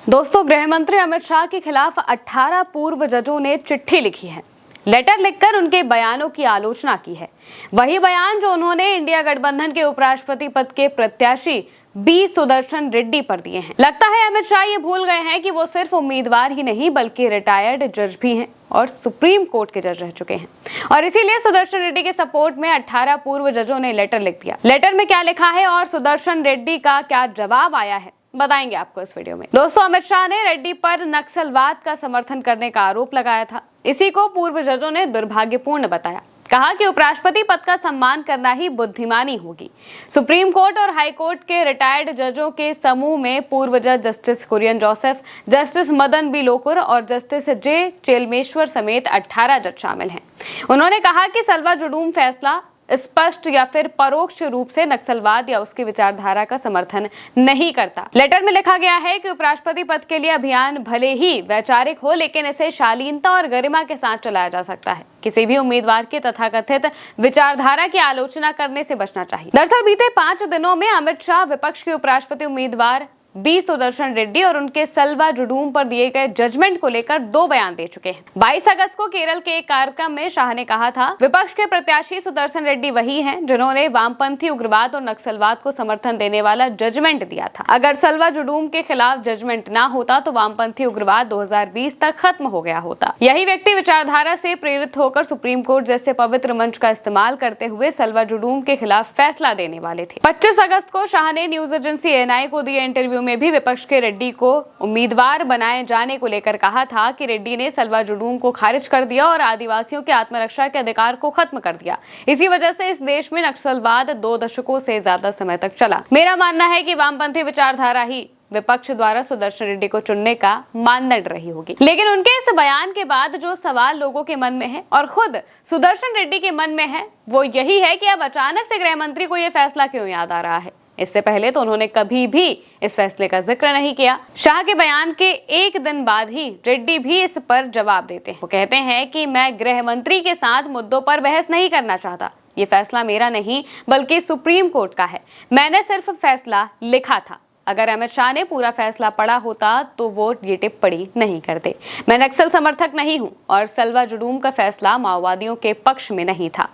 दोस्तों, गृह मंत्री अमित शाह के खिलाफ 18 पूर्व जजों ने चिट्ठी लिखी है। लेटर लिखकर उनके बयानों की आलोचना की है। वही बयान जो उन्होंने इंडिया गठबंधन के उपराष्ट्रपति पद के प्रत्याशी बी सुदर्शन रेड्डी पर दिए हैं। लगता है अमित शाह ये भूल गए हैं कि वो सिर्फ उम्मीदवार ही नहीं बल्कि रिटायर्ड जज भी हैं और सुप्रीम कोर्ट के जज रह चुके हैं। और इसीलिए सुदर्शन रेड्डी के सपोर्ट में 18 पूर्व जजों ने लेटर लिख दिया। लेटर में क्या लिखा है और सुदर्शन रेड्डी का क्या जवाब आया है, बताएंगे आपको इस वीडियो में। दोस्तों, अमित शाह ने रेड्डी पर नक्सलवाद का समर्थन करने का आरोप लगाया था। इसी को पूर्व जजों ने दुर्भाग्यपूर्ण बताया। कहा कि उपराष्ट्रपति पद का सम्मान करना ही बुद्धिमानी होगी। सुप्रीम कोर्ट और हाई कोर्ट के रिटायर्ड जजों के समूह में पूर्व जज justice Kurian Joseph, justice Madan B Lokur और जस्टिस जे चेलमेश्वर समेत 18 जज शामिल हैं। उन्होंने कहा कि सलवा जुडूम फैसला स्पष्ट या फिर परोक्ष रूप से नक्सलवाद या उसकी विचारधारा का समर्थन नहीं करता। लेटर में लिखा गया है कि उपराष्ट्रपति पद के लिए अभियान भले ही वैचारिक हो, लेकिन इसे शालीनता और गरिमा के साथ चलाया जा सकता है। किसी भी उम्मीदवार की तथाकथित विचारधारा की आलोचना करने से बचना चाहिए। दरअसल बीते 5 दिनों में अमित शाह विपक्ष के उपराष्ट्रपति उम्मीदवार बी सुदर्शन रेड्डी और उनके सलवा जुडूम पर दिए गए जजमेंट को लेकर 2 बयान दे चुके हैं। 22 अगस्त को केरल के एक कार्यक्रम में शाह ने कहा था, विपक्ष के प्रत्याशी सुदर्शन रेड्डी वही हैं जिन्होंने वामपंथी उग्रवाद और नक्सलवाद को समर्थन देने वाला जजमेंट दिया था। अगर सलवा जुडूम के खिलाफ जजमेंट ना होता तो वामपंथी उग्रवाद 2020 तक खत्म हो गया होता। यही व्यक्ति विचारधारा से प्रेरित होकर सुप्रीम कोर्ट जैसे पवित्र मंच का इस्तेमाल करते हुए सलवा जुडूम के खिलाफ फैसला देने वाले थे। 25 अगस्त को शाह ने न्यूज एजेंसी एएनआई को दिए इंटरव्यू में भी विपक्ष के रेड्डी को उम्मीदवार बनाए जाने को लेकर कहा था कि रेड्डी ने सलवा जुडूम को खारिज कर दिया और आदिवासियों के आत्मरक्षा के अधिकार को खत्म कर दिया। इसी वजह से इस देश में नक्सलवाद 2 दशकों से ज्यादा समय तक चला। मेरा मानना है कि वामपंथी विचारधारा ही विपक्ष द्वारा सुदर्शन रेड्डी को चुनने का मानदंड रही होगी। लेकिन उनके इस बयान के बाद जो सवाल लोगों के मन में है और खुद सुदर्शन रेड्डी के मन में है वो यही है कि अब अचानक से गृह मंत्री को यह फैसला क्यों याद आ रहा है। इससे पहले तो उन्होंने कभी भी इस फैसले का जिक्र नहीं किया। शाह के बयान के एक दिन बाद ही रेड्डी भी इस पर जवाब देते हैं। वो कहते हैं कि मैं गृह मंत्री के साथ मुद्दों पर बहस नहीं करना चाहता। ये फैसला मेरा नहीं बल्कि सुप्रीम कोर्ट का है। मैंने सिर्फ फैसला लिखा था। अगर अमित शाह ने पूरा फैसला पढ़ा होता तो वो ये टिप्पणी नहीं करते। मैं नक्सल समर्थक नहीं हूं और सलवा जुडूम का फैसला माओवादियों के पक्ष में नहीं था।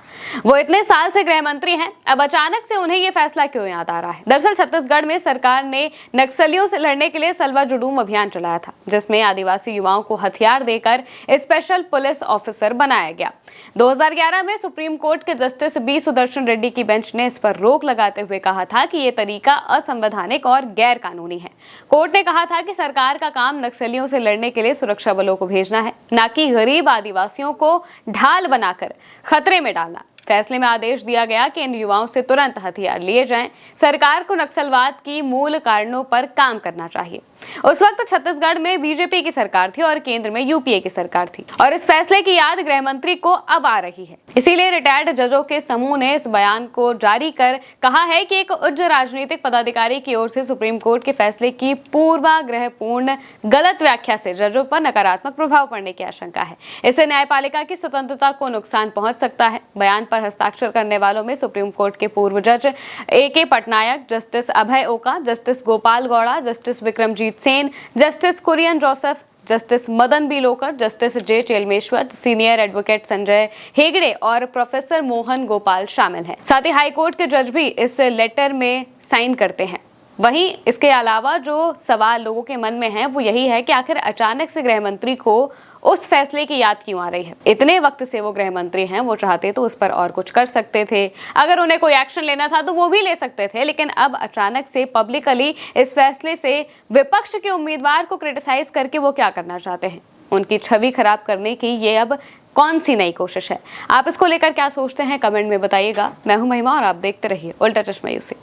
वो इतने साल से गृह मंत्री हैं, अब अचानक से उन्हें ये फैसला क्यों याद आ रहा है। दरअसल छत्तीसगढ़ में सरकार ने नक्सलियों से लड़ने के लिए सलवा जुडूम अभियान चलाया था, जिसमें आदिवासी युवाओं को हथियार देकर स्पेशल पुलिस ऑफिसर बनाया गया। 2011 में सुप्रीम कोर्ट के जस्टिस बी सुदर्शन रेड्डी की बेंच ने इस पर रोक लगाते हुए कहा था कि ये तरीका असंवैधानिक और गैर कानूनी है। कोर्ट ने कहा था कि सरकार का काम नक्सलियों से लड़ने के लिए सुरक्षा बलों को भेजना है, न कि गरीब आदिवासियों को ढाल बनाकर खतरे में डालना। फैसले में आदेश दिया गया कि इन युवाओं से तुरंत हथियार लिए जाएं। सरकार को नक्सलवाद की मूल कारणों पर काम करना चाहिए। उस वक्त छत्तीसगढ़ में बीजेपी की सरकार थी और केंद्र में यूपीए की सरकार थी और इस फैसले की याद गृह मंत्री को अब आ रही है। इसीलिए रिटायर्ड जजों के समूह ने इस बयान को जारी कर कहा है कि एक उच्च राजनीतिक पदाधिकारी की ओर से सुप्रीम कोर्ट के फैसले की पूर्वाग्रहपूर्ण गलत व्याख्या से जजों पर नकारात्मक प्रभाव पड़ने की आशंका है। इससे न्यायपालिका की स्वतंत्रता को नुकसान पहुंच सकता है। बयान पर हस्ताक्षर करने वालों में सुप्रीम कोर्ट के पूर्व जज AK Patnaik, justice Abhay Oka, justice Gopal Gowda, justice Vikramjit Sen, justice Kurian Joseph, justice Madan B Lokur, justice J Chelameswar, senior advocate Sanjay Hegde और प्रोफेसर मोहन गोपाल शामिल हैं। साथ ही हाई कोर्ट के जज भी इस लेटर में साइन करते हैं। वहीं इसके अलावा जो सवाल लोगों के मन में है वो यही है कि आखिर अचानक से गृह मंत्री को उस फैसले की याद क्यों आ रही है। इतने वक्त से वो गृह मंत्री हैं, वो चाहते तो उस पर और कुछ कर सकते थे। अगर उन्हें कोई एक्शन लेना था तो वो भी ले सकते थे, लेकिन अब अचानक से पब्लिकली इस फैसले से विपक्ष के उम्मीदवार को क्रिटिसाइज करके वो क्या करना चाहते हैं। उनकी छवि खराब करने की ये अब कौन सी नई कोशिश है। आप इसको लेकर क्या सोचते हैं, कमेंट में बताइएगा। मैं हूं महिमा और आप देखते रहिए उल्टा चश्मा यूसी।